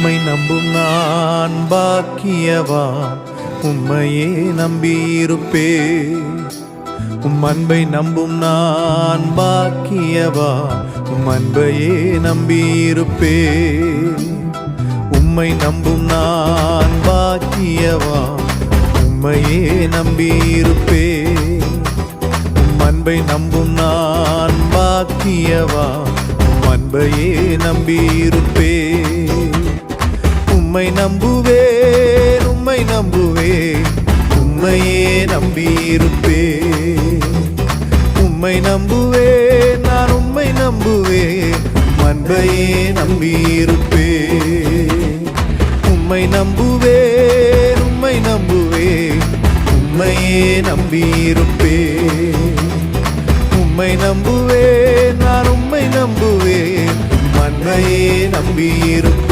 உம்மை நம்பும் நான் பாக்கியவான், உம்மையே நம்பியிருப்பேன். உம் அன்பை நம்பும் நான் பாக்கியவான், உம் அன்பையே நம்பியிருப்பேன். உம்மை நம்பும் நான் பாக்கியவான், உம்மையே நம்பியிருப்பேன். உம் அன்பை நம்பும் நான் பாக்கியவான், உம் அன்பையே நம்பியிருப்பேன். உம்மை நம்புவேன், உம்மை நம்புவேன், உம்மையே நம்பியிருப்பேன். உம்மை நம்புவேன், நான் உம்மை நம்புவேன், அன்பையே நம்பியிருப்பேன். உம்மை நம்புவேன், உம்மை நம்புவேன், உம்மையே நம்பியிருப்பேன். உம்மை நம்புவேன், நான் உம்மை நம்புவேன், அன்பையே நம்பியிருப்பேன்.